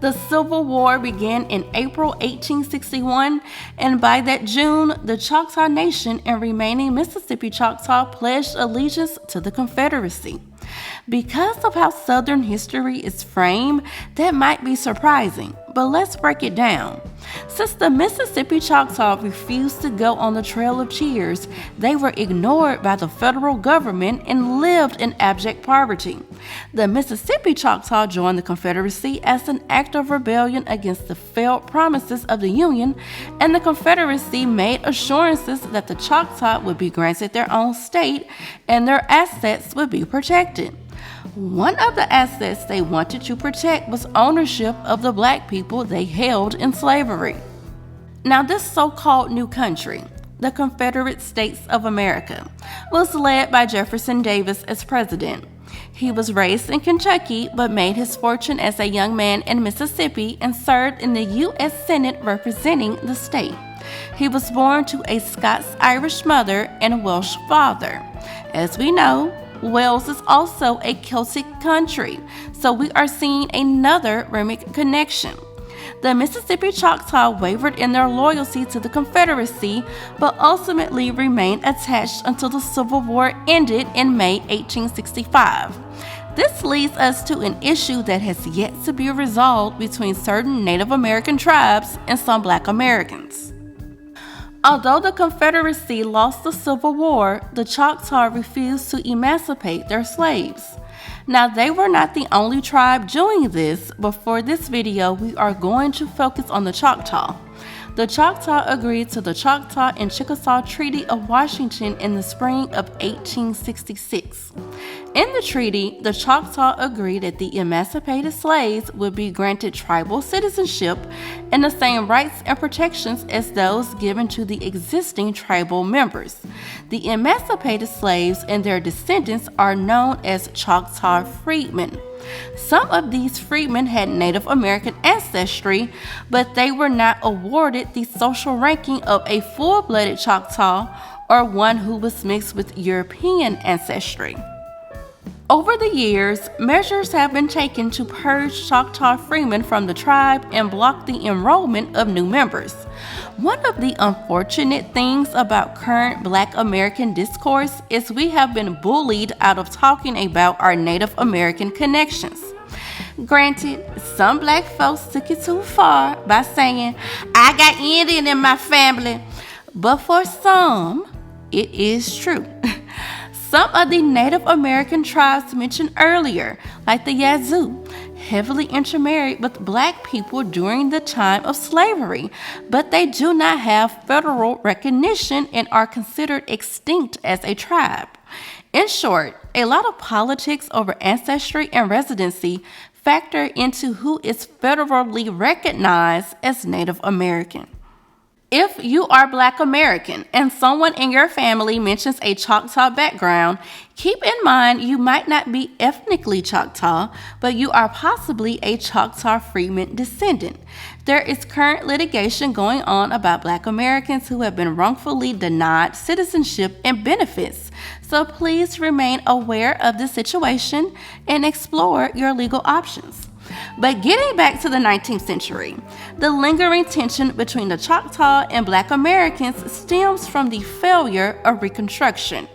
The Civil War began in April 1861, and by that June, the Choctaw Nation and remaining Mississippi Choctaw pledged allegiance to the Confederacy. Because of how Southern history is framed, that might be surprising, but let's break it down. Since the Mississippi Choctaw refused to go on the Trail of Tears, they were ignored by the federal government and lived in abject poverty. The Mississippi Choctaw joined the Confederacy as an act of rebellion against the failed promises of the Union, and the Confederacy made assurances that the Choctaw would be granted their own state and their assets would be protected. One of the assets they wanted to protect was ownership of the black people they held in slavery. Now, this so-called new country, the Confederate States of America, was led by Jefferson Davis as president. He was raised in Kentucky but made his fortune as a young man in Mississippi and served in the U.S. Senate representing the state. He was born to a Scots-Irish mother and Welsh father. As we know, Wales is also a Celtic country, so we are seeing another Remic connection. The Mississippi Choctaw wavered in their loyalty to the Confederacy, but ultimately remained attached until the Civil War ended in May 1865. This leads us to an issue that has yet to be resolved between certain Native American tribes and some Black Americans. Although the Confederacy lost the Civil War, the Choctaw refused to emancipate their slaves. Now, they were not the only tribe doing this, but for this video, we are going to focus on the Choctaw. The Choctaw agreed to the Choctaw and Chickasaw Treaty of Washington in the spring of 1866. In the treaty, the Choctaw agreed that the emancipated slaves would be granted tribal citizenship and the same rights and protections as those given to the existing tribal members. The emancipated slaves and their descendants are known as Choctaw freedmen. Some of these freedmen had Native American ancestry, but they were not awarded the social ranking of a full-blooded Choctaw or one who was mixed with European ancestry. Over the years, measures have been taken to purge Choctaw freemen from the tribe and block the enrollment of new members. One of the unfortunate things about current Black American discourse is we have been bullied out of talking about our Native American connections. Granted, some Black folks took it too far by saying, "I got Indian in my family," but for some, it is true. Some of the Native American tribes mentioned earlier, like the Yazoo, heavily intermarried with Black people during the time of slavery, but they do not have federal recognition and are considered extinct as a tribe. In short, a lot of politics over ancestry and residency factor into who is federally recognized as Native American. If you are Black American and someone in your family mentions a Choctaw background, keep in mind you might not be ethnically Choctaw, but you are possibly a Choctaw freedman descendant. There is current litigation going on about Black Americans who have been wrongfully denied citizenship and benefits, so please remain aware of the situation and explore your legal options. But getting back to the 19th century, the lingering tension between the Choctaw and Black Americans stems from the failure of Reconstruction.